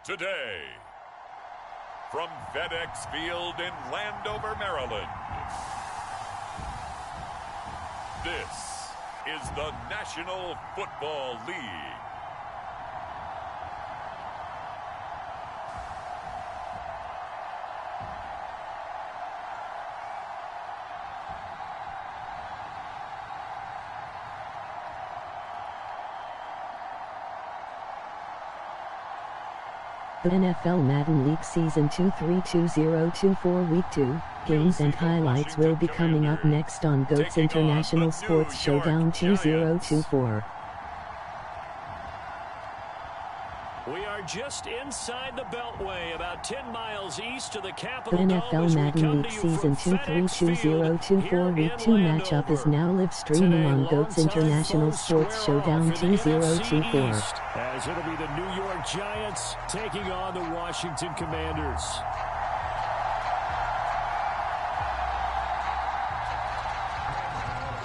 Today, from FedEx Field in Landover, Maryland, this is the National Football League. The NFL Madden League Season 23-2024 Week 2 games and highlights will be coming up next on GOAT's International Sports Showdown 2024. We are just inside the Beltway, about 10 miles east of the The Capitol NFL Madden League Season 23-2024 Week 2 matchup is now live streaming on GOAT's International Sports Showdown 2024. As it'll be the New York Giants taking on the Washington Commanders.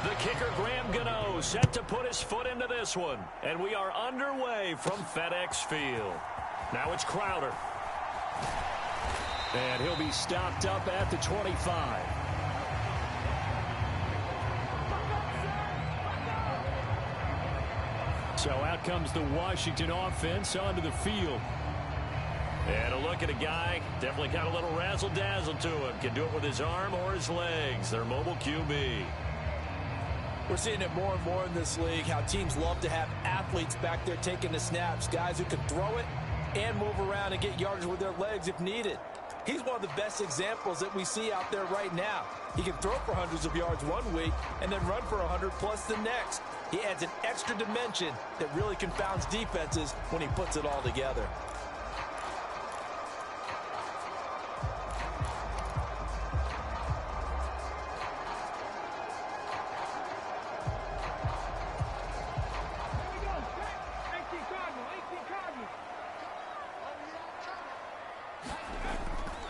The kicker, Graham Gano, set to put his foot into this one. And we are underway from FedEx Field. Now it's Crowder. And he'll be stopped up at the 25. So out comes the Washington offense onto the field. And a look at a guy, definitely got a little razzle-dazzle to him. Can do it with his arm or his legs. Their mobile QB. We're seeing it more and more in this league, how teams love to have athletes back there taking the snaps, guys who can throw it and move around and get yardage with their legs if needed. He's one of the best examples that we see out there right now. He can throw for hundreds of yards one week and then run for 100 plus the next. He adds an extra dimension that really confounds defenses when he puts it all together.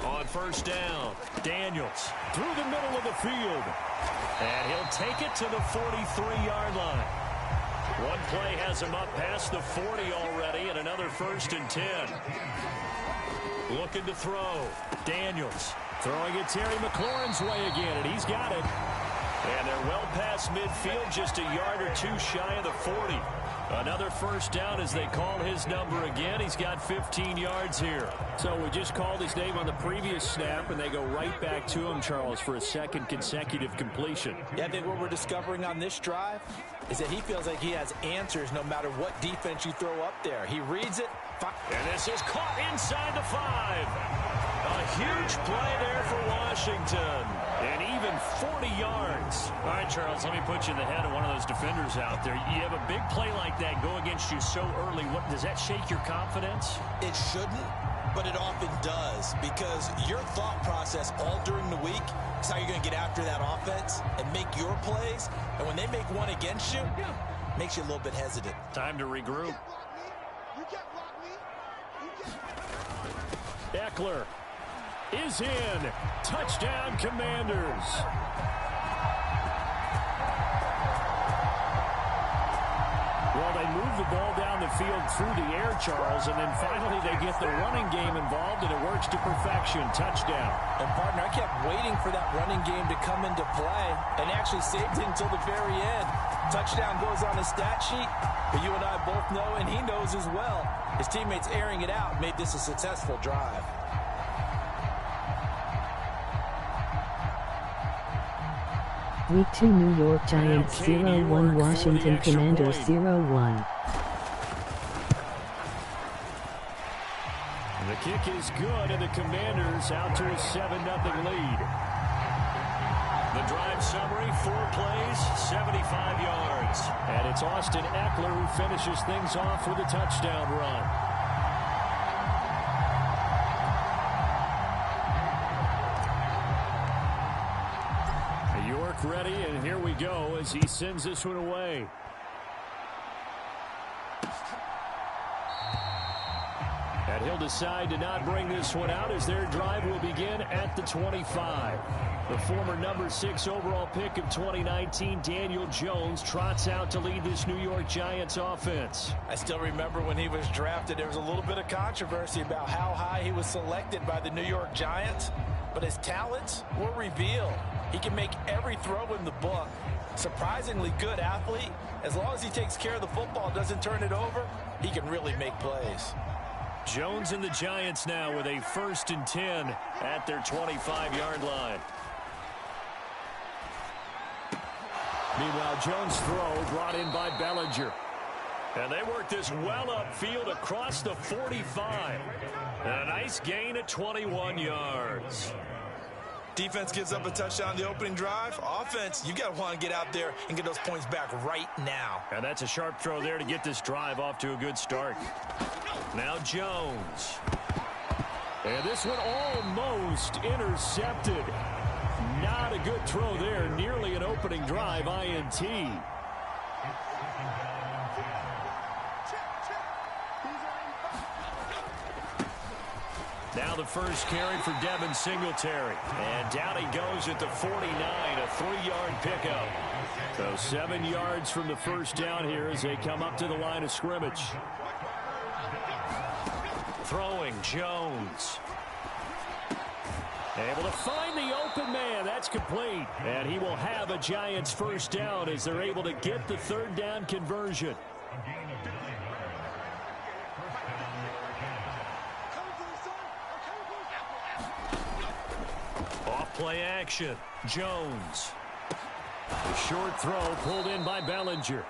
On first down, Daniels through the middle of the field. And he'll take it to the 43-yard line. One play has him up past the 40 already, and another 1st and 10. Looking to throw. Daniels throwing it Terry McLaurin's way again, and he's got it. And they're well past midfield, just a yard or two shy of the 40. Another first down as they call his number again. He's got 15 yards here. So we just called his name on the previous snap, and they go right back to him, Charles, for a second consecutive completion. Yeah, I think what we're discovering on this drive is that he feels like he has answers no matter what defense you throw up there. He reads it. And this is caught inside the 5. A huge play there for Washington. And even 40 yards. All right, Charles, let me put you in the head of one of those defenders out there. You have a big play like that go against you so early. What, does that shake your confidence? It shouldn't, but it often does, because your thought process all during the week is how you're going to get after that offense and make your plays. And when they make one against you, it makes you a little bit hesitant. Time to regroup. Eckler is in. Touchdown, Commanders. Well, they move the ball down the field through the air, Charles, and then finally they get the running game involved, and it works to perfection. Touchdown. And, partner, I kept waiting for that running game to come into play and actually saved it until the very end. Touchdown goes on the stat sheet, but you and I both know, and he knows as well, his teammates airing it out made this a successful drive. Week 2 New York Giants 0-1 Washington Commanders 0-1. The kick is good, and the Commanders out to a 7-0 lead. The drive summary, 4 plays, 75 yards. And it's Austin Eckler who finishes things off with a touchdown run. York ready, and here we go as he sends this one away. And he'll they'll decide to not bring this one out as their drive will begin at the 25. The former number 6 overall pick of 2019, Daniel Jones, trots out to lead this New York Giants offense. I still remember when he was drafted, there was a little bit of controversy about how high he was selected by the New York Giants, but his talents were revealed. He can make every throw in the book. Surprisingly good athlete. As long as he takes care of the football, doesn't turn it over, he can really make plays. Jones and the Giants now with a 1st and 10 at their 25-yard line. Meanwhile, Jones' throw brought in by Bellinger. And they work this well upfield across the 45. And a nice gain at 21 yards. Defense gives up a touchdown the opening drive. Offense, you got to want to get out there and get those points back right now. And that's a sharp throw there to get this drive off to a good start. Now Jones. And this one almost intercepted. Not a good throw there. Nearly an opening drive INT. Now the first carry for Devin Singletary. And down he goes at the 49, a 3-yard pickup. So 7 yards from the first down here as they come up to the line of scrimmage. Throwing Jones. Able to find the open man. That's complete. And he will have a Giants first down as they're able to get the 3rd down conversion. Play action. Jones. A short throw pulled in by Bellinger.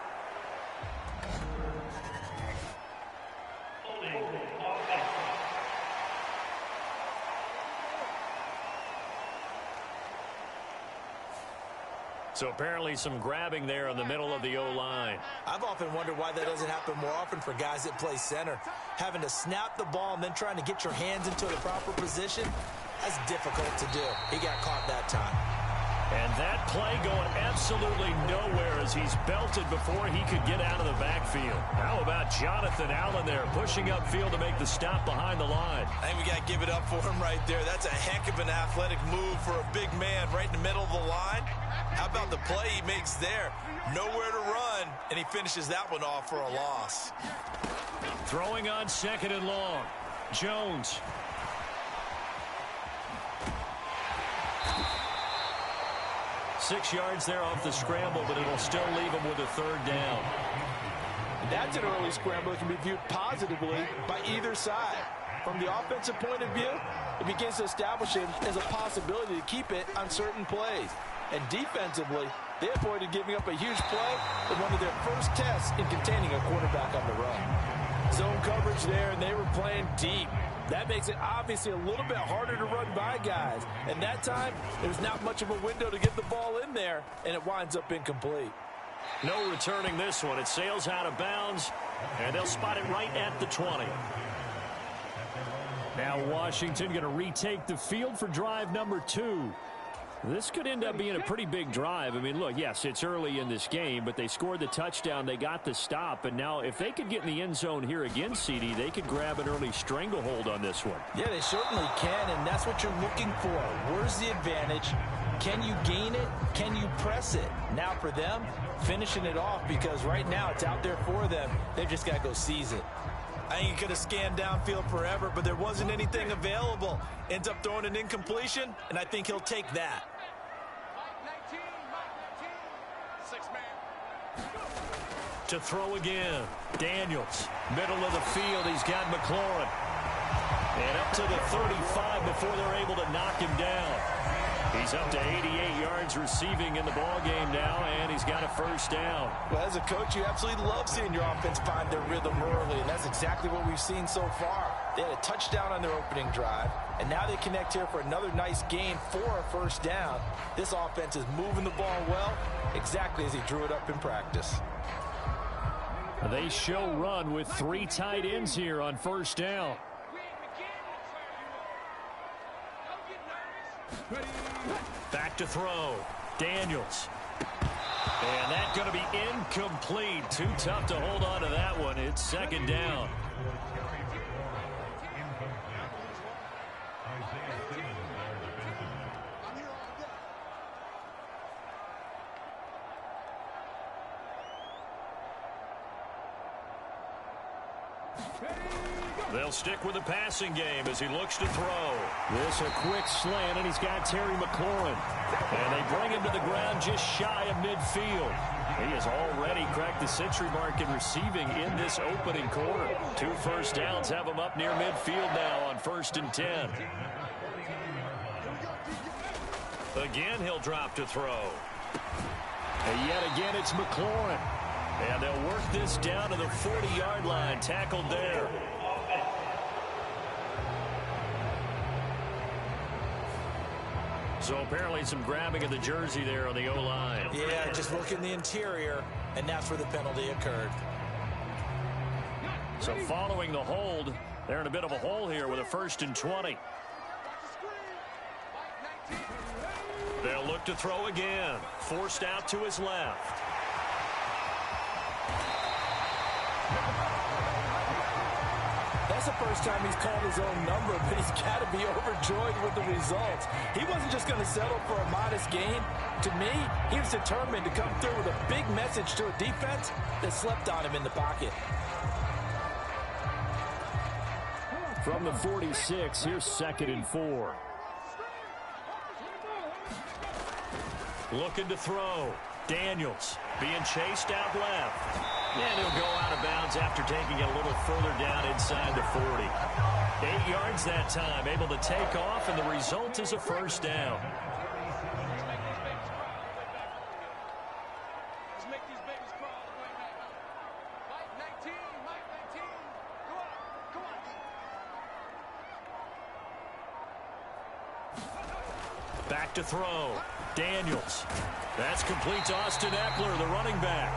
So apparently some grabbing there in the middle of the O-line. I've often wondered why that doesn't happen more often for guys that play center. Having to snap the ball and then trying to get your hands into the proper position, that's difficult to do. He got caught that time. And that play going absolutely nowhere as he's belted before he could get out of the backfield. How about Jonathan Allen there pushing upfield to make the stop behind the line? I think we got to give it up for him right there. That's a heck of an athletic move for a big man right in the middle of the line. How about the play he makes there? Nowhere to run, and he finishes that one off for a loss. Throwing on 2nd and long. Jones. Six yards there off the scramble, but it'll still leave him with a 3rd down. That's an early scramble that can be viewed positively by either side. From the offensive point of view, it begins to establish him as a possibility to keep it on certain plays. And defensively, they avoided giving up a huge play in one of their first tests in containing a quarterback on the run. Zone coverage there, and they were playing deep. That makes it obviously a little bit harder to run by guys. And that time, there's not much of a window to get the ball in there, and it winds up incomplete. No returning this one. It sails out of bounds, and they'll spot it right at the 20. Now Washington going to retake the field for drive number 2. This could end up being a pretty big drive. I mean, look, yes, it's early in this game, but they scored the touchdown. They got the stop. And now if they could get in the end zone here again, CD, they could grab an early stranglehold on this one. Yeah, they certainly can, and that's what you're looking for. Where's the advantage? Can you gain it? Can you press it? Now for them, finishing it off because right now it's out there for them. They've just got to go seize it. I think he could have scanned downfield forever, but there wasn't anything available. Ends up throwing an incompletion, and I think he'll take that. To throw again, Daniels. Middle of the field, he's got McLaurin. And up to the 35 before they're able to knock him down. He's up to 88 yards receiving in the ballgame now, and he's got a first down. Well, as a coach, you absolutely love seeing your offense find their rhythm early, and that's exactly what we've seen so far. They had a touchdown on their opening drive, and now they connect here for another nice gain for a first down. This offense is moving the ball well, exactly as he drew it up in practice. They show run with 3 tight ends here on first down. Back to throw. Daniels. And that's going to be incomplete. Too tough to hold on to that one. It's second down. They'll stick with the passing game as he looks to throw. This a quick slant, and he's got Terry McLaurin. And they bring him to the ground just shy of midfield. He has already cracked the century mark in receiving in this opening quarter. 2 first downs have him up near midfield now on 1st and 10. Again, he'll drop to throw. And yet again, it's McLaurin. And they'll work this down to the 40-yard line, tackled there. So apparently some grabbing of the jersey there on the O-line. Yeah, just look in the interior, and that's where the penalty occurred. So following the hold, they're in a bit of a hole here with a 1st and 20. They'll look to throw again. Forced out to his left. That's the first time he's called his own number, but he's got to be overjoyed with the results. He wasn't just going to settle for a modest gain. To me, he was determined to come through with a big message to a defense that slept on him in the pocket. From the 46, here's 2nd and 4. Looking to throw. Daniels being chased out left. And he'll go out of bounds after taking it a little further down inside the 40. 8 yards that time, able to take off, and the result is a 1st down. Back to throw. Daniels. That's complete to Austin Eckler, the running back.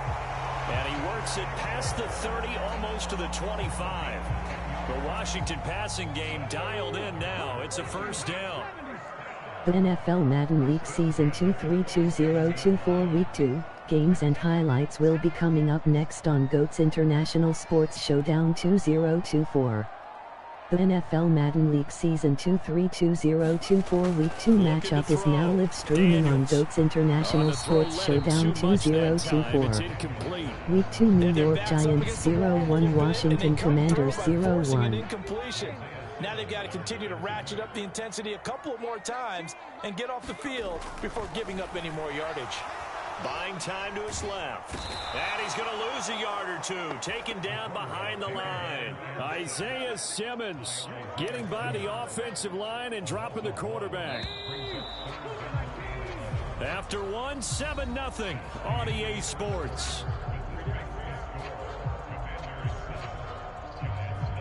And he works it past the 30, almost to the 25. The Washington passing game dialed in now. It's a 1st down. The NFL Madden League Season 23-2024 Week 2 games and highlights will be coming up next on GOAT's International Sports Showdown 2024. The NFL Madden League Season 23-2024 Week 2 matchup is now live streaming on GOAT's International Sports Showdown 2024. Week 2 New York Giants 0-1 Washington Commanders 0-1. Now they've got to continue to ratchet up the intensity a couple more times and get off the field before giving up any more yardage. Buying time to his left. And he's going to lose a yard or two. Taken down behind the line. Isaiah Simmons getting by the offensive line and dropping the quarterback. After 7-0 on EA Sports.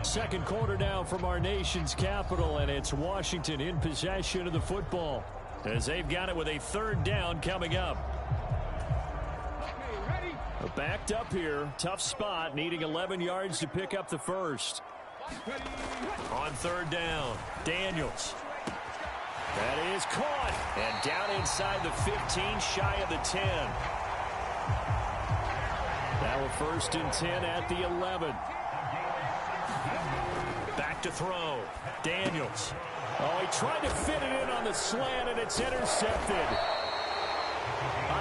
Second quarter now from our nation's capital, and it's Washington in possession of the football as they've got it with a 3rd down coming up. Backed up here, tough spot, needing 11 yards to pick up the 1st. On 3rd down, Daniels. That is caught, and down inside the 15, shy of the 10. Now a 1st and 10 at the 11. Back to throw, Daniels. Oh, he tried to fit it in on the slant, and it's intercepted.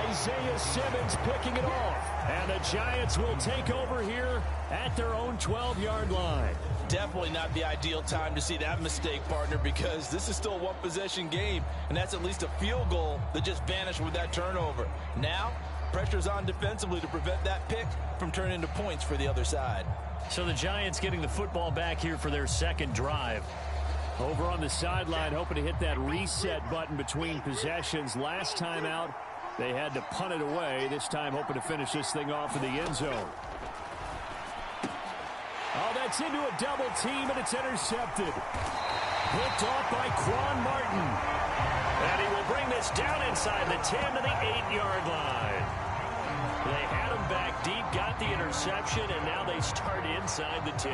Isaiah Simmons picking it off. And the Giants will take over here at their own 12-yard line. Definitely not the ideal time to see that mistake, partner, because this is still a one-possession game, and that's at least a field goal that just vanished with that turnover. Now, pressure's on defensively to prevent that pick from turning into points for the other side. So the Giants getting the football back here for their 2nd drive. Over on the sideline, hoping to hit that reset button between possessions. Last time out, they had to punt it away. This time hoping to finish this thing off in the end zone. Oh, that's into a double team, and it's intercepted. Picked off by Quan Martin. And he will bring this down inside the 10 to the 8-yard line. They had him back deep, got the interception, and now they start inside the 10.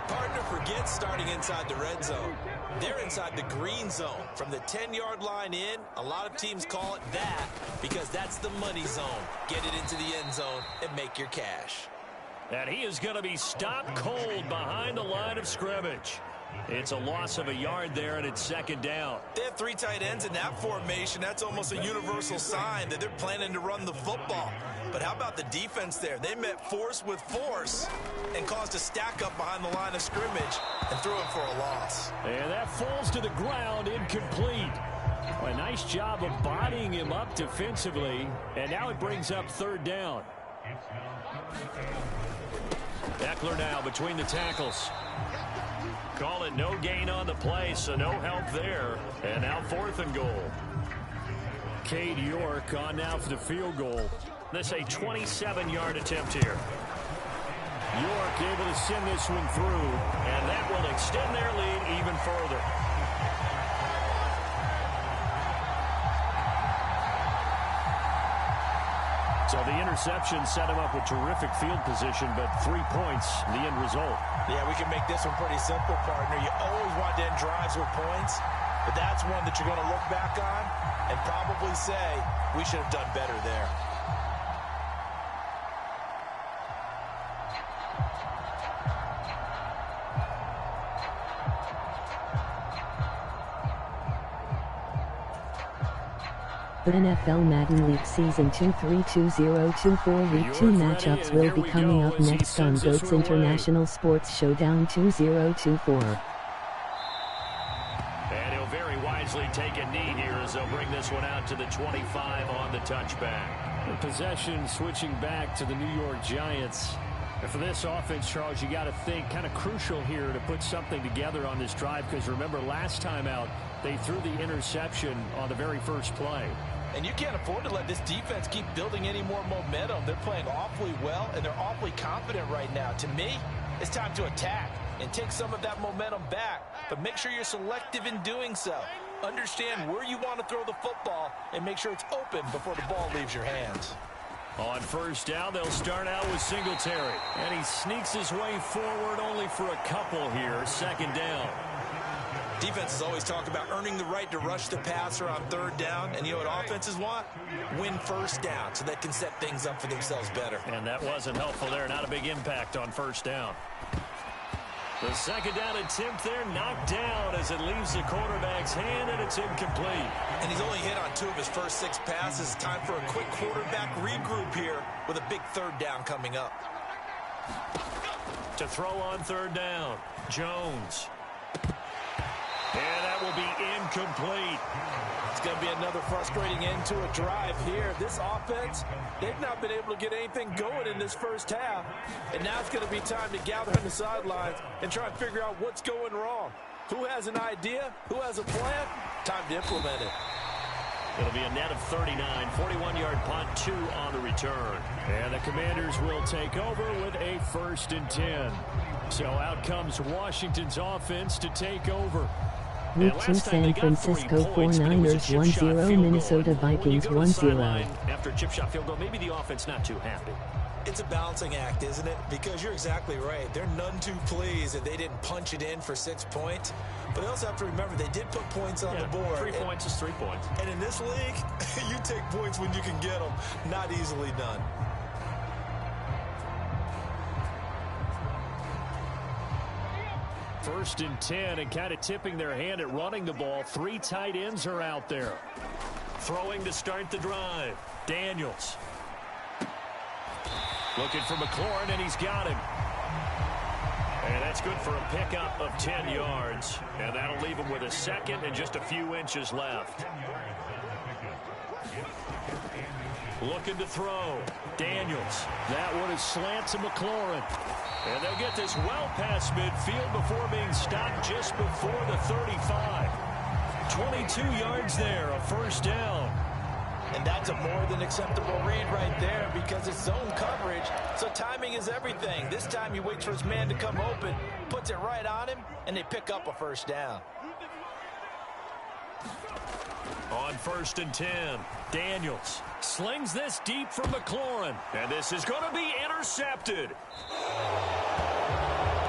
Partner, forget starting inside the red zone. They're inside the green zone. From the 10-yard line in, a lot of teams call it that because that's the money zone. Get it into the end zone and make your cash. And he is going to be stopped cold behind the line of scrimmage. It's a loss of a yard there, and it's second down. They have 3 tight ends in that formation. That's almost a universal sign that they're planning to run the football. But how about the defense there? They met force with force and caused a stack up behind the line of scrimmage and threw it for a loss. And that falls to the ground, incomplete. A nice job of bodying him up defensively, and now it brings up third down. Eckler now between the tackles. Call it no gain on the play, so no help there. And now 4th and goal. Cade York on now for the field goal. This a 27-yard attempt here. York able to send this one through, and that will extend their lead even further. So the interception set him up with terrific field position, but 3 points, the end result. Yeah, we can make this one pretty simple, partner. You always want to end drives with points, but that's one that you're going to look back on and probably say, we should have done better there. The NFL Madden League Season 2-3-2024 Week 2 matchups will be coming up next on GOAT's International Sports Showdown 2024. And he'll very wisely take a knee here as they'll bring this one out to the 25 on the touchback. The possession switching back to the New York Giants. And for this offense, Charles, you got to think kind of crucial here to put something together on this drive, because remember last time out they threw the interception on the very first play. And you can't afford to let this defense keep building any more momentum. They're playing awfully well, and they're awfully confident right now. To me, it's time to attack and take some of that momentum back. But make sure you're selective in doing so. Understand where you want to throw the football and make sure it's open before the ball leaves your hands. On first down, they'll start out with Singletary. And he sneaks his way forward only for a couple here. Second down. Defenses always talk about earning the right to rush the passer on third down. And you know what offenses want? Win first down so they can set things up for themselves better. And that wasn't helpful there. Not a big impact on first down. The second down attempt there knocked down as it leaves the quarterback's hand, and it's incomplete. And he's only hit on 2 of his first 6 passes. Time for a quick quarterback regroup here with a big third down coming up. To throw on third down, Jones. And that will be incomplete. It's going to be another frustrating end to a drive here. This offense, they've not been able to get anything going in this first half. And now it's going to be time to gather on the sidelines and try and figure out what's going wrong. Who has an idea? Who has a plan? Time to implement it. It'll be a net of 39, 41-yard punt, 2 on the return. And the Commanders will take over with a 1st and 10. So out comes Washington's offense to take over. Week 2 San Francisco 49ers 1-0, Minnesota Vikings 1-0. After a chip shot field goal, maybe the offense not too happy. It's a balancing act, isn't it? Because you're exactly right. They're none too pleased that they didn't punch it in for 6 points. But they also have to remember they did put points on the board. 3 points is 3 points. And in this league, you take points when you can get them. Not easily done. First and 10, and kind of tipping their hand at running the ball. 3 tight ends are out there. Throwing to start the drive. Daniels. Looking for McLaurin, and he's got him. And that's good for a pickup of 10 yards. And that'll leave him with a second and just a few inches left. Looking to throw. Daniels. That one is slant to McLaurin. And they'll get this well past midfield before being stopped just before the 35. 22 yards there, a first down. And that's a more than acceptable read right there because it's zone coverage, so timing is everything. This time he waits for his man to come open, puts it right on him, and they pick up a first down. On first and 10, Daniels slings this deep for McLaurin. And this is going to be intercepted.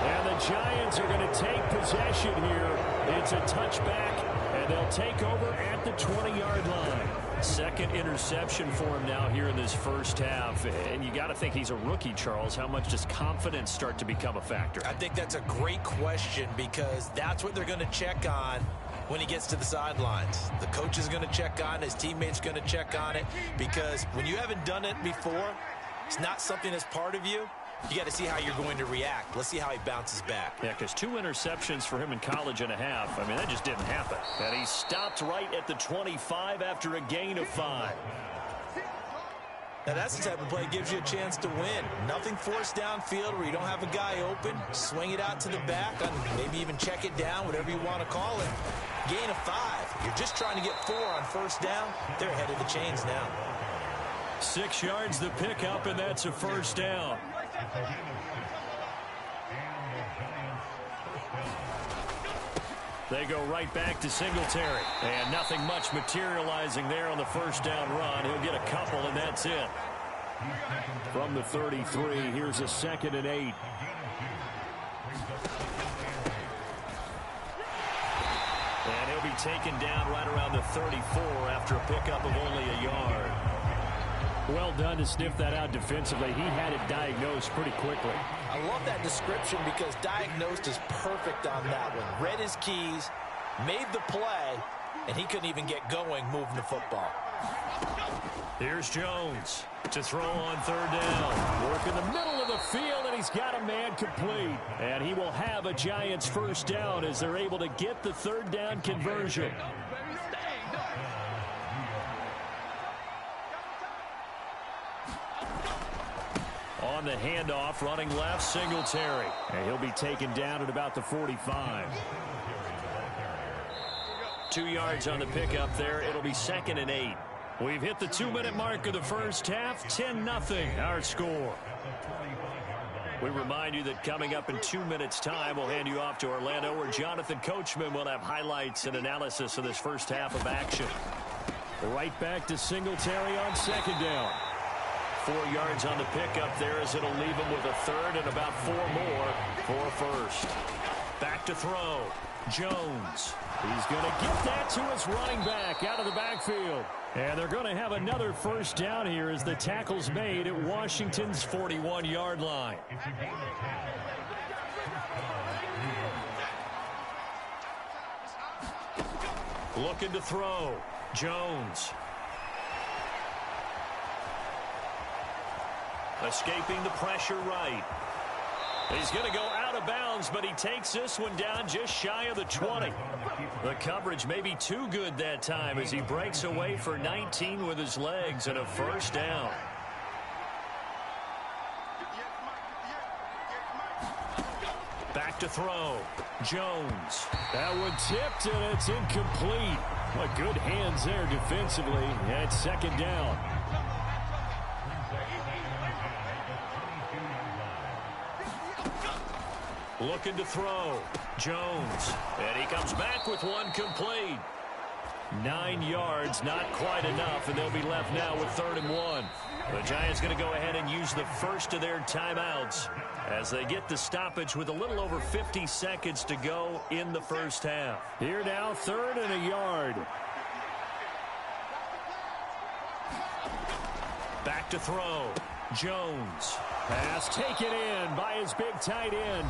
And the Giants are going to take possession here. It's a touchback, And they'll take over at the 20-yard line. Second interception for him now here in this first half. And you got to think he's a rookie, Charles. How much does confidence start to become a factor? I think that's a great question because that's what they're going to check on when he gets to the sidelines. The coach is going to check on it. His teammates going to check on it because when you haven't done it before, it's not something that's part of you. You got to see how you're going to react. Let's see how he bounces back. Yeah, because 2 interceptions for him in college and a half. I mean, that just didn't happen. And he stopped right at the 25 after a gain of 5. Now, that's the type of play that gives you a chance to win. Nothing forced downfield where you don't have a guy open. Swing it out to the back, and maybe even check it down, whatever you want to call it. Gain of 5. You're just trying to get 4 on first down. They're ahead of the chains now. 6 yards the pickup, and that's a first down. They go right back to Singletary. And nothing much materializing there on the first down run. He'll get a couple, and that's it. From the 33, here's a 2nd and 8. And he'll be taken down right around the 34 after a pickup of only a yard. Well done to sniff that out defensively. He had it diagnosed pretty quickly. I love that description because diagnosed is perfect on that one. Read his keys, made the play, and he couldn't even get going moving the football. Here's Jones to throw on 3rd down. Work in the middle of the field, and he's got a man complete. And he will have a Giants first down as they're able to get the 3rd down conversion. On the handoff, running left, Singletary. And he'll be taken down at about the 45. 2 yards on the pickup there. It'll be 2nd and 8. We've hit the 2-minute mark of the first half. 10-0 our score. We remind you that coming up in 2 minutes' time, we'll hand you off to Orlando, where Jonathan Coachman will have highlights and analysis of this first half of action. Right back to Singletary on 2nd down. 4 yards on the pickup there as it'll leave him with a 3rd and about 4 more for first. Back to throw. Jones. He's going to get that to his running back out of the backfield. And they're going to have another first down here as the tackle's made at Washington's 41-yard line. Looking to throw. Jones. Escaping the pressure right. He's going to go out of bounds, but he takes this one down just shy of the 20. The coverage may be too good that time as he breaks away for 19 with his legs and a first down. Back to throw. Jones. That one tipped, and it's incomplete. What good hands there defensively. And it's 2nd down. Looking to throw. Jones. And he comes back with one complete. 9 yards, not quite enough, and they'll be left now with 3rd and 1. The Giants going to go ahead and use the first of their timeouts as they get the stoppage with a little over 50 seconds to go in the first half. Here now, 3rd and a yard. Back to throw. Jones. Pass taken in by his big tight end.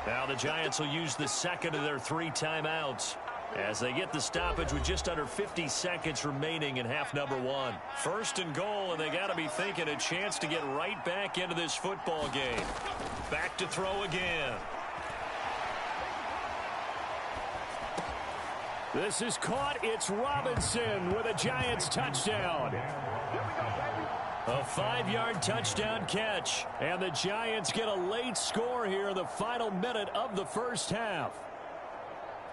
Now the Giants will use the 2nd of their 3 timeouts as they get the stoppage with just under 50 seconds remaining in half number 1. 1st and goal, and they got to be thinking a chance to get right back into this football game. Back to throw again. This is caught. It's Robinson with a Giants touchdown. A 5-yard touchdown catch. And the Giants get a late score here in the final minute of the first half.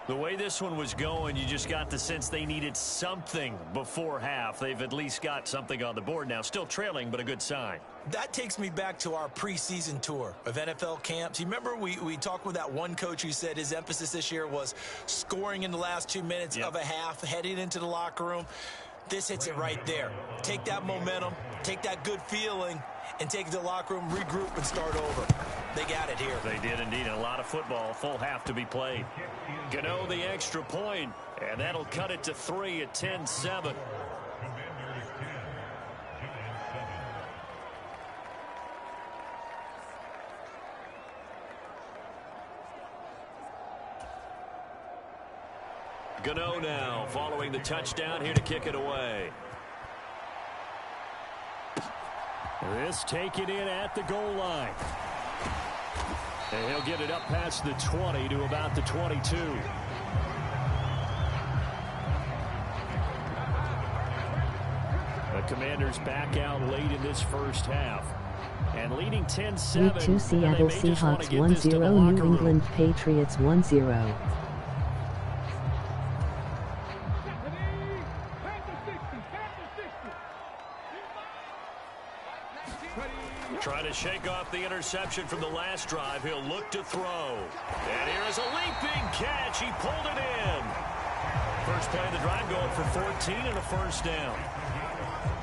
The way this one was going, you just got the sense they needed something before half. They've at least got something on the board now. Still trailing, but a good sign. That takes me back to our preseason tour of NFL camps. You remember we talked with that one coach who said his emphasis this year was scoring in the last 2 minutes of a half, heading into the locker room. This hits it right there. Take that momentum, take that good feeling, and take it to the locker room, regroup, and start over. They got it here. They did indeed. A lot of football. Full half to be played. Gano the extra point, and that'll cut it to 3 at 10-7. Gano now following the touchdown here to kick it away. This taken in at the goal line. And he'll get it up past the 20 to about the 22. The Commanders back out late in this first half. And leading 10-7. Week 2 Seattle Seahawks 1-0, New England Patriots 1-0. Trying to shake off the interception from the last drive. He'll look to throw. And here is a leaping catch. He pulled it in. First play of the drive going for 14 and a first down.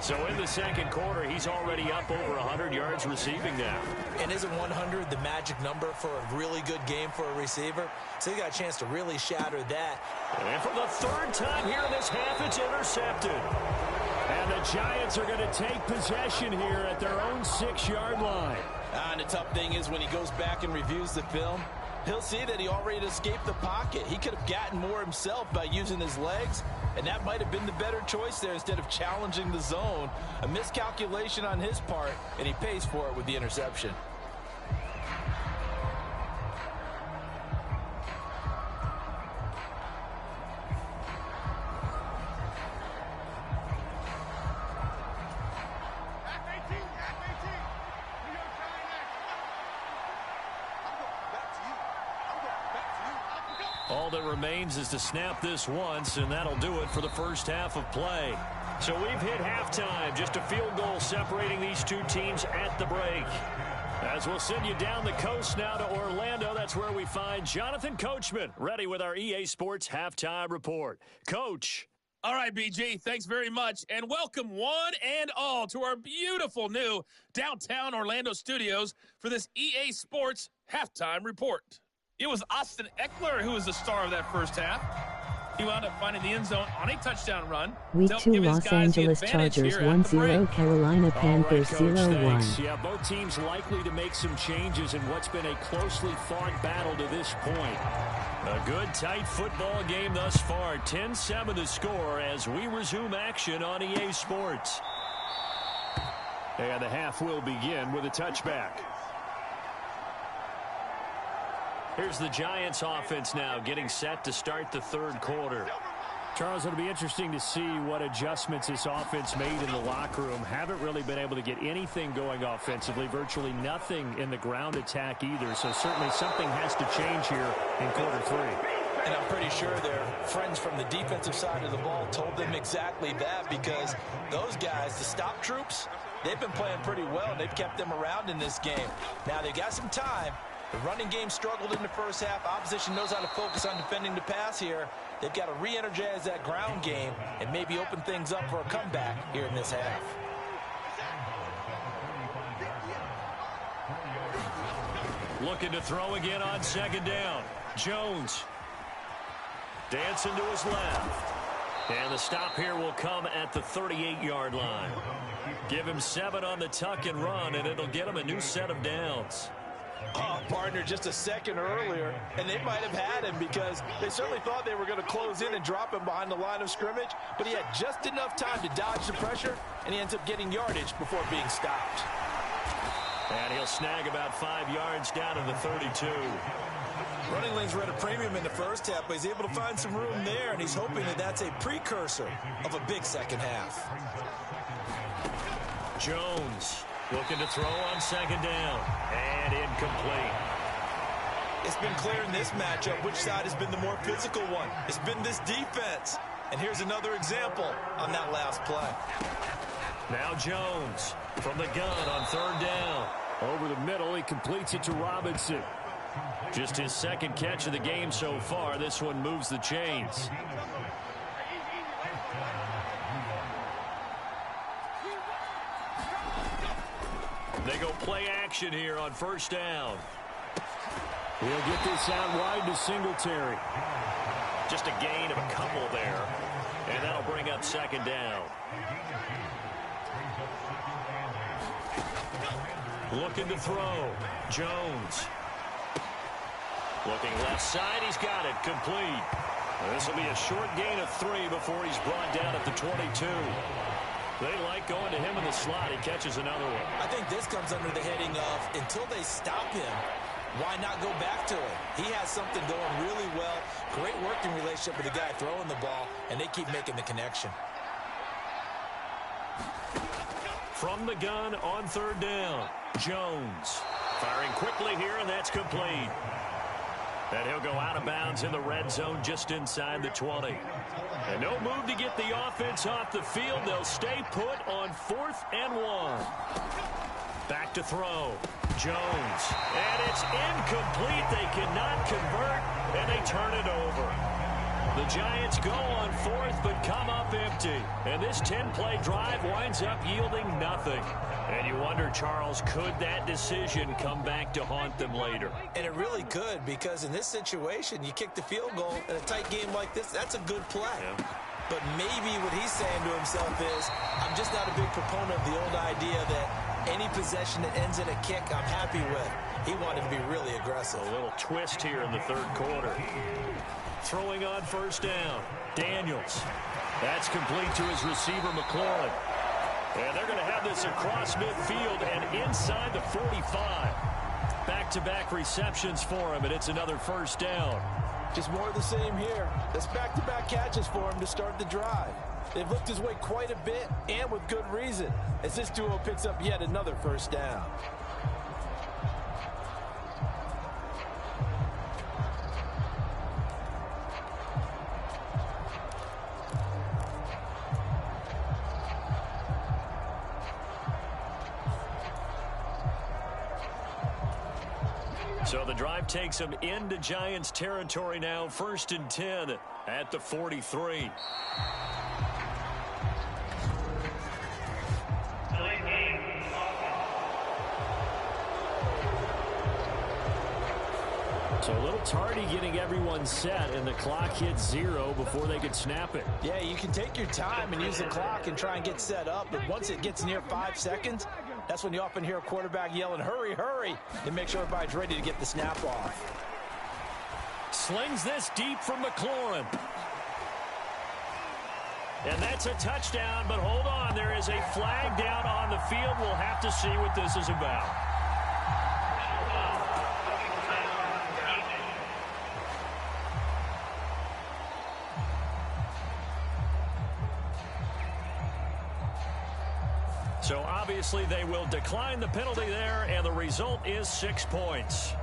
So in the second quarter, he's already up over 100 yards receiving now. And isn't 100 the magic number for a really good game for a receiver? So he got a chance to really shatter that. And for the third time here in this half, it's intercepted. And the Giants are going to take possession here at their own 6-yard line. And the tough thing is when he goes back and reviews the film, he'll see that he already escaped the pocket. He could have gotten more himself by using his legs, and that might have been the better choice there instead of challenging the zone. A miscalculation on his part, and he pays for it with the interception. All that remains is to snap this once, and that'll do it for the first half of play. So we've hit halftime. Just a field goal separating these two teams at the break. As we'll send you down the coast now to Orlando, that's where we find Jonathan Coachman, ready with our EA Sports Halftime Report. Coach. All right, BG, thanks very much, and welcome one and all to our beautiful new downtown Orlando studios for this EA Sports Halftime Report. It was Austin Eckler who was the star of that first half. He wound up finding the end zone on a touchdown run. Week 2 Los Angeles Chargers 1-0, Carolina Panthers 0-1. Yeah, both teams likely to make some changes in what's been a closely fought battle to this point. A good, tight football game thus far. 10-7 the score as we resume action on EA Sports. And the half will begin with a touchback. Here's the Giants offense now getting set to start the third quarter. Charles, it'll be interesting to see what adjustments this offense made in the locker room. Haven't really been able to get anything going offensively, virtually nothing in the ground attack either. So certainly something has to change here in quarter 3. And I'm pretty sure their friends from the defensive side of the ball told them exactly that, because those guys, the stop troops, they've been playing pretty well, and they've kept them around in this game. Now they've got some time. The running game struggled in the first half. Opposition knows how to focus on defending the pass here. They've got to re-energize that ground game and maybe open things up for a comeback here in this half. Looking to throw again on second down. Jones dancing to his left. And the stop here will come at the 38-yard line. Give him 7 on the tuck and run, and it'll get him a new set of downs. Oh, partner, just a second earlier, and they might have had him because they certainly thought they were going to close in and drop him behind the line of scrimmage, but he had just enough time to dodge the pressure, and he ends up getting yardage before being stopped. And he'll snag about 5 yards down to the 32. Running lanes were at a premium in the first half, but he's able to find some room there, and he's hoping that that's a precursor of a big second half. Jones looking to throw on second down, and incomplete. It's been clear in this matchup which side has been the more physical one. It's been this defense. And here's another example on that last play. Now Jones from the gun on third down. Over the middle, he completes it to Robinson. Just his second catch of the game so far. This one moves the chains. They go play action here on first down. He'll get this out wide to Singletary. Just a gain of a couple there. And that'll bring up second down. Looking to throw. Jones. Looking left side. He's got it. Complete. This will be a short gain of 3 before he's brought down at the 22. They like going to him in the slot. He catches another one. I think this comes under the heading of until they stop him, why not go back to it? He has something going really well. Great working relationship with the guy throwing the ball, and they keep making the connection. From the gun on third down, Jones. Firing quickly here, and that's complete. And he'll go out of bounds in the red zone just inside the 20. And no move to get the offense off the field. They'll stay put on 4th and 1. Back to throw. Jones. And it's incomplete. They cannot convert, and they turn it over. The Giants go on 4th, but come up empty. And this 10-play drive winds up yielding nothing. And you wonder, Charles, could that decision come back to haunt them later? And it really could, because in this situation, you kick the field goal in a tight game like this, that's a good play. Yeah. But maybe what he's saying to himself is, I'm just not a big proponent of the old idea that any possession that ends in a kick, I'm happy with. He wanted to be really aggressive. A little twist here in the third quarter. Throwing on first down, Daniels. That's complete to his receiver, McLaurin. And they're going to have this across midfield and inside the 45. Back-to-back receptions for him, and it's another first down. Just more of the same here. That's back-to-back catches for him to start the drive. They've looked his way quite a bit, and with good reason, as this duo picks up yet another first down. So the drive takes them into Giants territory now. 1st and 10 at the 43. So a little tardy getting everyone set, and the clock hits 0 before they could snap it. Yeah, you can take your time and use the clock and try and get set up, but once it gets near 5 seconds, that's when you often hear a quarterback yelling, hurry, hurry, and make sure everybody's ready to get the snap off. Slings this deep from McLaurin. And that's a touchdown, but hold on, there is a flag down on the field. We'll have to see what this is about. So obviously they will decline the penalty there, and the result is 6 points.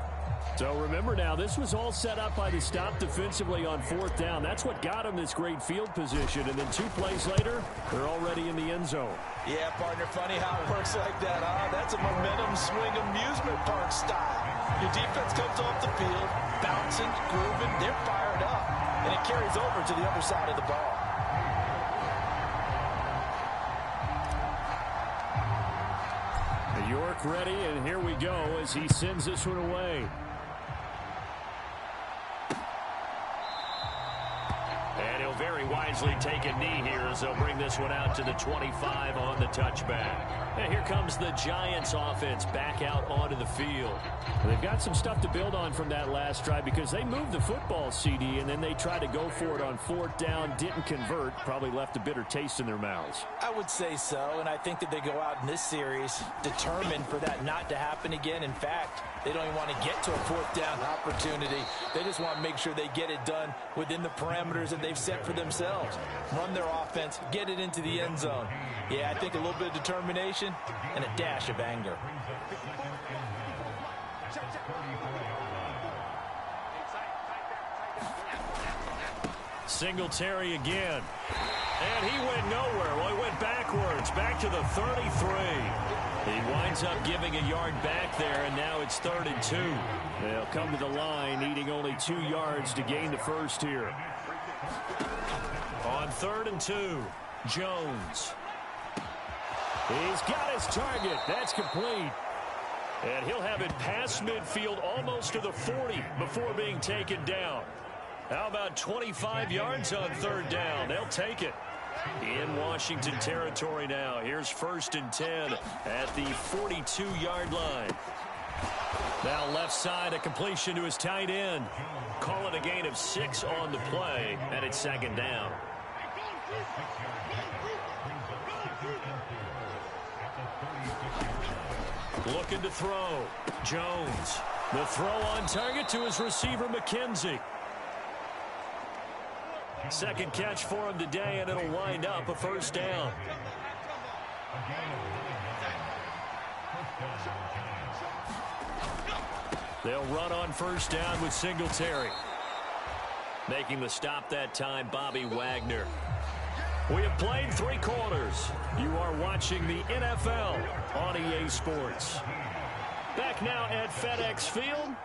So remember now, this was all set up by the stop defensively on 4th down. That's what got them this great field position. And then 2 plays later, they're already in the end zone. Yeah, partner, funny how it works like that, huh? That's a momentum swing amusement park style. Your defense comes off the field, bouncing, grooving, they're fired up. And it carries over to the other side of the ball. York ready, and here we go as he sends this one away. And he'll very wisely take a knee here as they'll bring this one out to the 25 on the touchback. And here comes the Giants offense back out onto the field. They've got some stuff to build on from that last drive because they moved the football, CD, and then they tried to go for it on 4th down, didn't convert, probably left a bitter taste in their mouths. I would say so, and I think that they go out in this series determined for that not to happen again. In fact, they don't even want to get to a 4th down opportunity. They just want to make sure they get it done within the parameters that they've set for themselves. Run their offense, get it into the end zone. Yeah, I think a little bit of determination and a dash of anger. Singletary again. And he went nowhere. Well, he went backwards, back to the 33. He winds up giving a yard back there, and now it's 3rd and 2. They'll come to the line, needing only 2 yards to gain the first here. On 3rd and 2, Jones. He's got his target. That's complete. And he'll have it past midfield almost to the 40 before being taken down. How about 25 yards on third down? They'll take it. In Washington territory now. Here's 1st and 10 at the 42-yard line. Now left side, a completion to his tight end. Call it a gain of 6 on the play, and it's 2nd down. Looking to throw. Jones. The throw on target to his receiver, McKenzie. Second catch for him today, and it'll wind up a 1st down. They'll run on 1st down with Singletary. Making the stop that time, Bobby Wagner. We have played 3 quarters. You are watching the NFL on EA Sports. Back now at FedEx Field.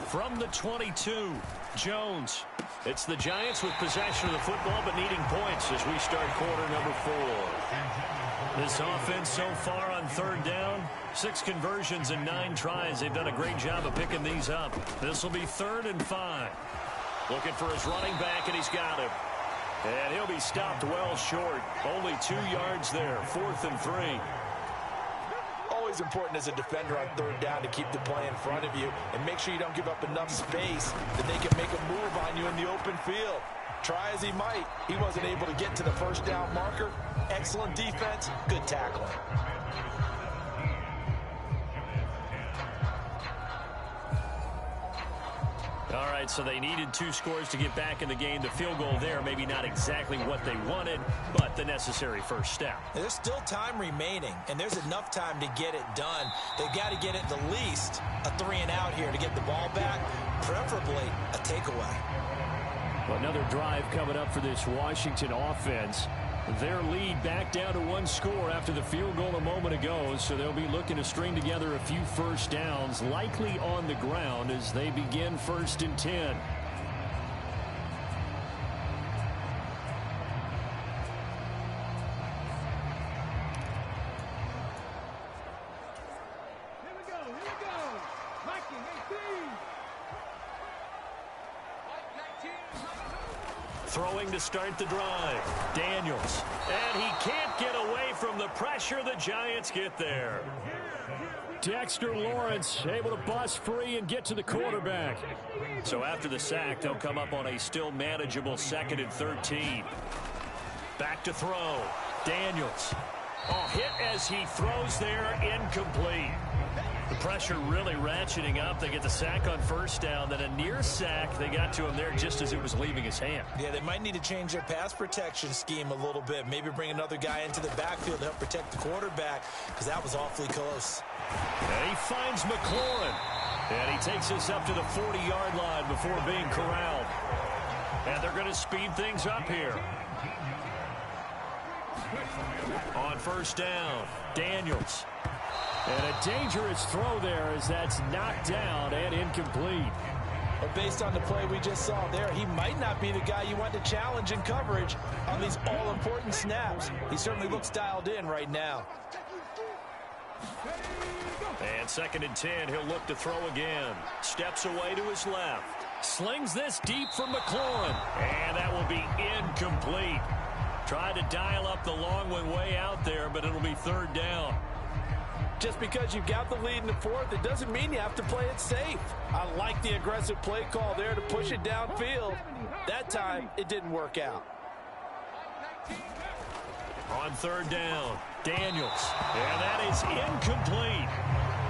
From the 22, Jones. It's the Giants with possession of the football but needing points as we start quarter number 4. This offense so far on 3rd down, 6 conversions and 9 tries. They've done a great job of picking these up. This will be 3rd and 5. Looking for his running back, and he's got him. And he'll be stopped well short. Only 2 yards there. 4th and 3. Always important as a defender on 3rd down to keep the play in front of you and make sure you don't give up enough space that they can make a move on you in the open field. Try as he might, he wasn't able to get to the 1st down marker. Excellent defense, good tackling. All right, so they needed 2 scores to get back in the game. The field goal there, maybe not exactly what they wanted, but the necessary 1st step. There's still time remaining, and there's enough time to get it done. They've got to get at the least a 3 and out here to get the ball back, preferably a takeaway. Another drive coming up for this Washington offense. Their lead back down to 1 score after the field goal a moment ago, so they'll be looking to string together a few 1st downs, likely on the ground as they begin 1st and 10. Throwing to start the drive. Daniels. And he can't get away from the pressure. The Giants get there. Dexter Lawrence able to bust free and get to the quarterback. So after the sack, they'll come up on a still manageable 2nd and 13. Back to throw. Daniels. Oh, hit as he throws there, incomplete. The pressure really ratcheting up. They get the sack on 1st down, then a near sack. They got to him there just as it was leaving his hand. Yeah, they might need to change their pass protection scheme a little bit. Maybe bring another guy into the backfield to help protect the quarterback, because that was awfully close. And he finds McLaurin. And he takes us up to the 40-yard line before being corralled. And they're going to speed things up here. On 1st down, Daniels. And a dangerous throw there as that's knocked down and incomplete. But based on the play we just saw there, he might not be the guy you want to challenge in coverage on these all-important snaps. He certainly looks dialed in right now. And 2nd and 10, he'll look to throw again. Steps away to his left. Slings this deep for McLaurin. And that will be incomplete. Tried to dial up the long one way out there, but it'll be 3rd down. Just because you've got the lead in the 4th, it doesn't mean you have to play it safe. I like the aggressive play call there to push it downfield. That time, it didn't work out. On 3rd down, Daniels. And that is incomplete.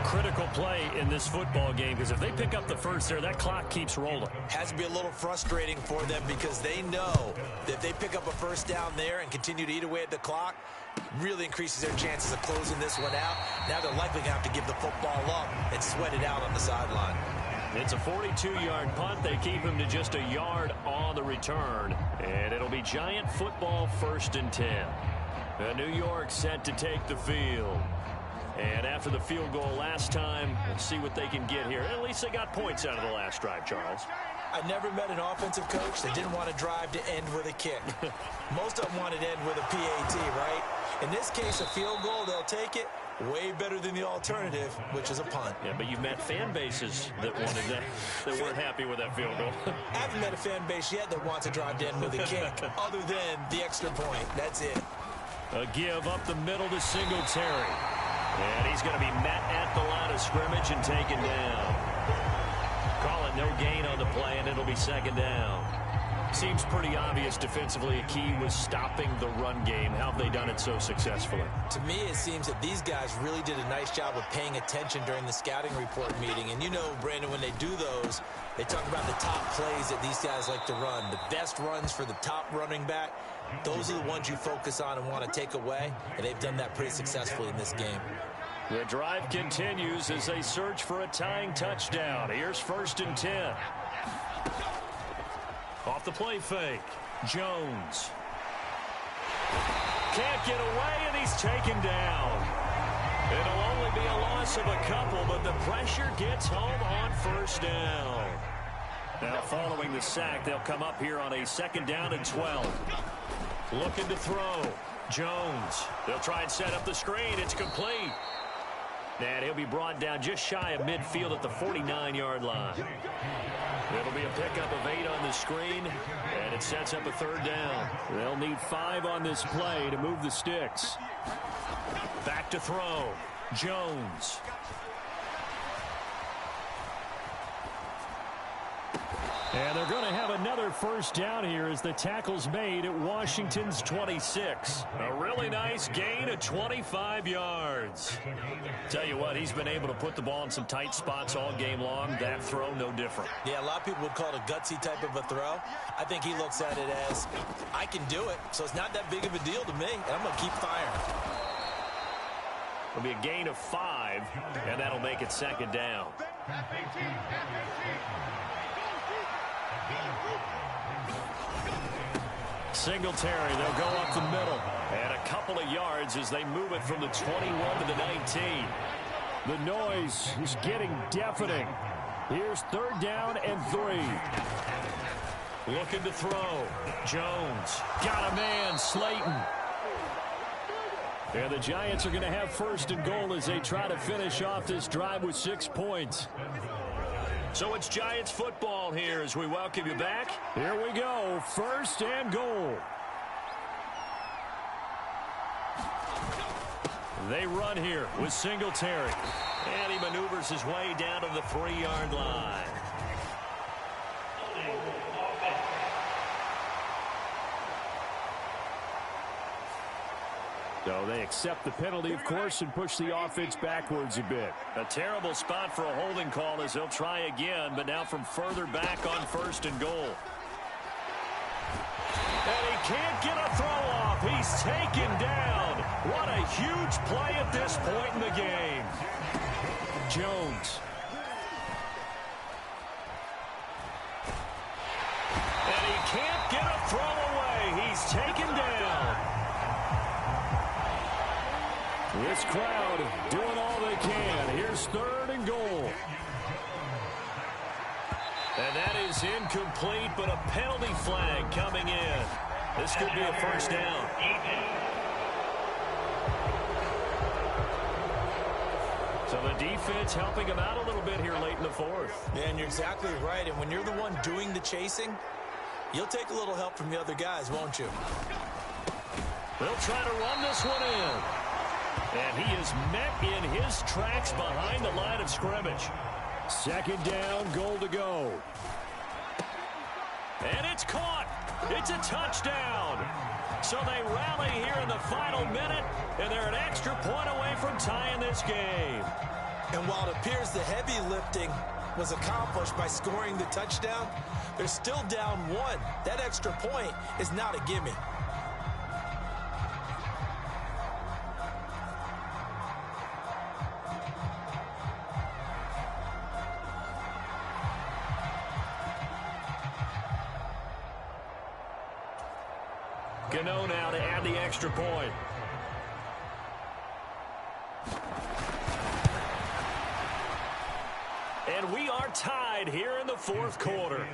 Critical play in this football game, because if they pick up the 1st there, that clock keeps rolling. Has to be a little frustrating for them because they know that if they pick up a 1st down there and continue to eat away at the clock, really increases their chances of closing this one out. Now they're likely going to have to give the football up and sweat it out on the sideline. It's a 42-yard punt. They keep him to just a yard on the return. And it'll be Giant football 1st and 10. New York set to take the field. And after the field goal last time, let's see what they can get here. At least they got points out of the last drive, Charles. I never met an offensive coach that didn't want to drive to end with a kick. Most of them wanted to end with a PAT, right? In this case, a field goal, they'll take it. Way better than the alternative, which is a punt. Yeah, but you've met fan bases that wanted that weren't happy with that field goal. I haven't met a fan base yet that wants a drive in with a kick, other than the extra point. That's it. A give up the middle to Singletary. And he's going to be met at the line of scrimmage and taken down. Calling no gain on the play, and it'll be second down. Seems pretty obvious defensively a key was stopping the run game. How have they done it so successfully? To me, it seems that these guys really did a nice job of paying attention during the scouting report meeting. And you know, Brandon, when they do those, they talk about the top plays that these guys like to run. The best runs for the top running back, those are the ones you focus on and want to take away. And they've done that pretty successfully in this game. The drive continues as they search for a tying touchdown. Here's 1st and 10. Off the play fake. Jones. Can't get away, and he's taken down. It'll only be a loss of a couple, but the pressure gets home on 1st down. Now following the sack, they'll come up here on a 2nd down and 12. Looking to throw. Jones. They'll try and set up the screen. It's complete. And he'll be brought down just shy of midfield at the 49-yard line. It'll be a pickup of 8 on the screen, and it sets up a 3rd down. They'll need 5 on this play to move the sticks. Back to throw. Jones. And they're going to have another 1st down here as the tackle's made at Washington's 26. A really nice gain of 25 yards. Tell you what, he's been able to put the ball in some tight spots all game long. That throw, no different. Yeah, a lot of people would call it a gutsy type of a throw. I think he looks at it as, I can do it, so it's not that big of a deal to me, and I'm going to keep firing. It'll be a gain of 5, and that'll make it 2nd down. Singletary, they'll go up the middle. And a couple of yards as they move it from the 21 to the 19. The noise is getting deafening. Here's 3rd down and 3. Looking to throw. Jones. Got a man, Slayton. And the Giants are going to have 1st and goal as they try to finish off this drive with 6 points. So it's Giants football here as we welcome you back. Here we go, 1st and goal. They run here with Singletary. And he maneuvers his way down to the 3-yard line. So they accept the penalty, of course, and push the offense backwards a bit. A terrible spot for a holding call as they'll try again, but now from further back on 1st and goal. And he can't get a throw off. He's taken down. What a huge play at this point in the game. Jones. And he can't get a throw away. He's taken down. This crowd doing all they can. Here's 3rd and goal. And that is incomplete, but a penalty flag coming in. This could be a 1st down. So the defense helping him out a little bit here late in the 4th. Yeah, and you're exactly right. And when you're the one doing the chasing, you'll take a little help from the other guys, won't you? They'll try to run this one in. And he is met in his tracks behind the line of scrimmage. 2nd down, goal to go. And it's caught. It's a touchdown. So they rally here in the final minute, and they're an extra point away from tying this game. And while it appears the heavy lifting was accomplished by scoring the touchdown, they're still down 1. That extra point is not a gimme. Gano now to add the extra point. And we are tied here in the 4th quarter.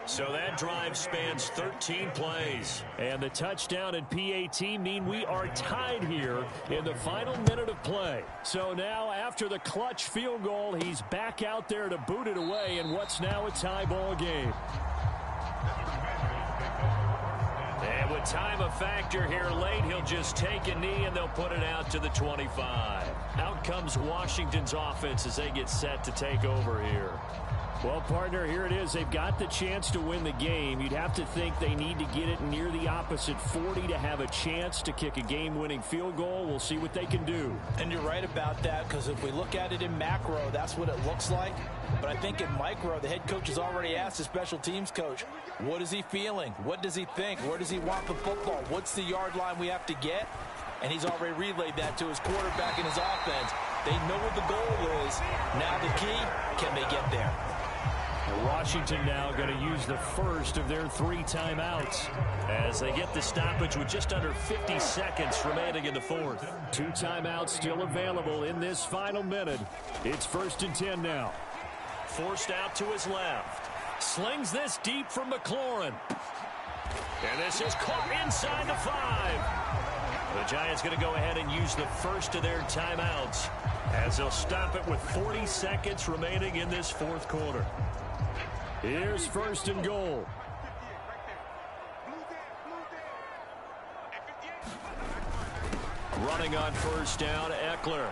So that drive spans 13 plays. And the touchdown and PAT mean we are tied here in the final minute of play. So now after the clutch field goal, he's back out there to boot it away in what's now a tie ball game. And with time a factor here late, he'll just take a knee and they'll put it out to the 25. Out comes Washington's offense as they get set to take over here. Well, partner, here it is. They've got the chance to win the game. You'd have to think they need to get it near the opposite 40 to have a chance to kick a game-winning field goal. We'll see what they can do. And you're right about that, because if we look at it in macro, that's what it looks like. But I think in micro, the head coach has already asked the special teams coach, what is he feeling? What does he think? Where does he want the football? What's the yard line we have to get? And he's already relayed that to his quarterback and his offense. They know what the goal is. Now the key, can they get there? Washington now going to use the first of their 3 timeouts as they get the stoppage with just under 50 seconds remaining in the fourth. 2 timeouts still available in this final minute. It's 1st and 10 now. Forced out to his left. Slings this deep from McLaurin. And this is caught inside the 5. The Giants going to go ahead and use the first of their timeouts as they'll stop it with 40 seconds remaining in this fourth quarter. Here's 1st and goal. Running on 1st down, Eckler.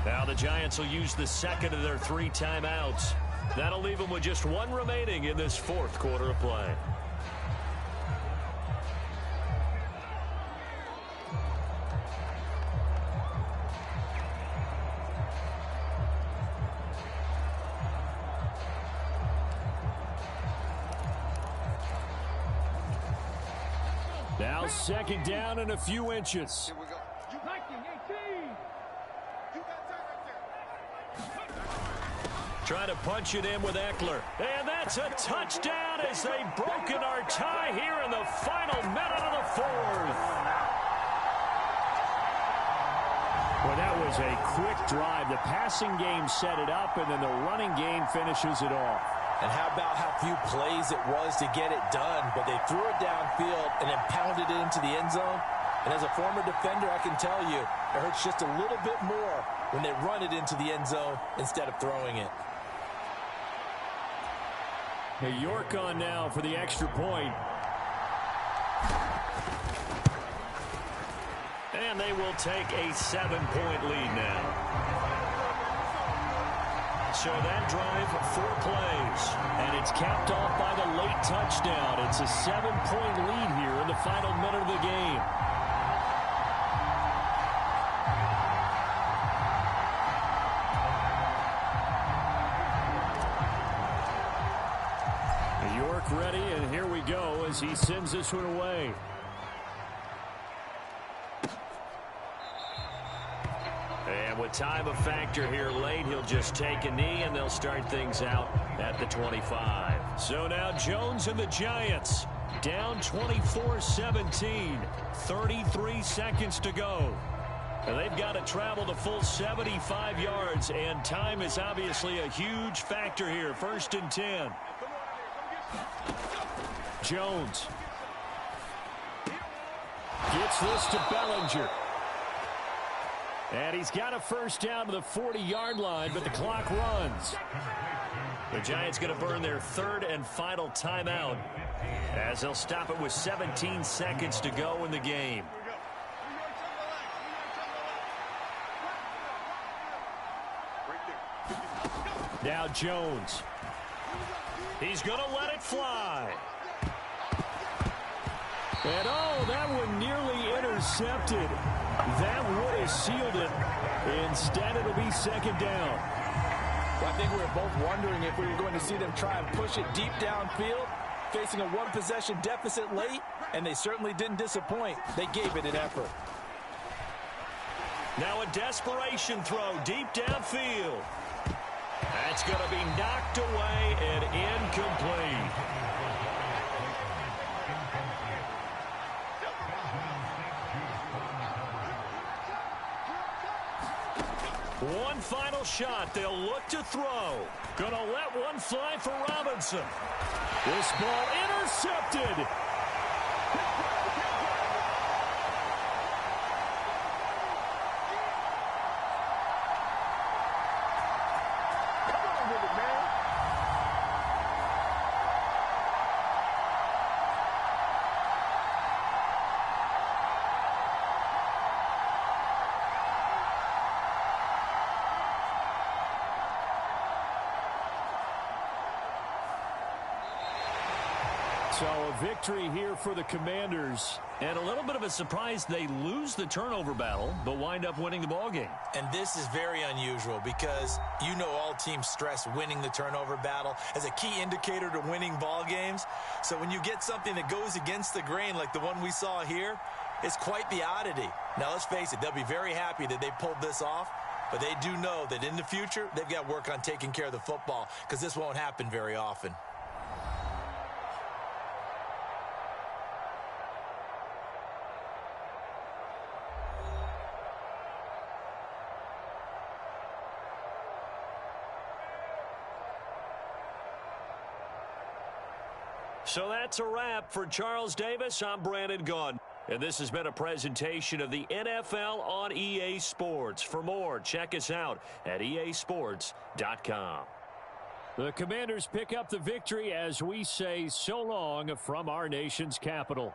Now the Giants will use the second of their 3 timeouts. That'll leave them with just 1 remaining in this fourth quarter of play. Now 2nd down and a few inches. Trying to punch it in with Eckler. And that's a touchdown as they've broken our tie here in the final minute of the fourth. Well, that was a quick drive. The passing game set it up, and then the running game finishes it off. And how about how few plays it was to get it done, but they threw it downfield and then pounded it into the end zone. And as a former defender, I can tell you, it hurts just a little bit more when they run it into the end zone instead of throwing it. Hey, York on now for the extra point. And they will take a 7-point lead now. So that drive, 4 plays, and it's capped off by the late touchdown. It's a 7-point lead here in the final minute of the game. York ready, and here we go as he sends this one away. And with time a factor here late, he'll just take a knee, and they'll start things out at the 25. So now Jones and the Giants down 24-17. 33 seconds to go. And they've got to travel the full 75 yards, and time is obviously a huge factor here. 1st and 10. Jones gets this to Bellinger. And he's got a first down to the 40-yard line, but the clock runs. The Giants going to burn their 3rd and final timeout as they'll stop it with 17 seconds to go in the game. Now Jones. He's going to let it fly. And oh, that one nearly intercepted. That would have sealed it. Instead, it'll be 2nd down. Well, I think we were both wondering if we were going to see them try and push it deep downfield, facing a 1-possession deficit late, and they certainly didn't disappoint. They gave it an effort. Now a desperation throw deep downfield. That's going to be knocked away and incomplete. One final shot. They'll look to throw. Gonna let one fly for Robinson. This ball intercepted. So a victory here for the Commanders. And a little bit of a surprise, they lose the turnover battle, but wind up winning the ballgame. And this is very unusual because you know all teams stress winning the turnover battle as a key indicator to winning ball games. So when you get something that goes against the grain like the one we saw here, it's quite the oddity. Now let's face it, they'll be very happy that they pulled this off, but they do know that in the future, they've got to work on taking care of the football because this won't happen very often. So that's a wrap for Charles Davis. I'm Brandon Gaudin. And this has been a presentation of the NFL on EA Sports. For more, check us out at easports.com. The Commanders pick up the victory as we say so long from our nation's capital.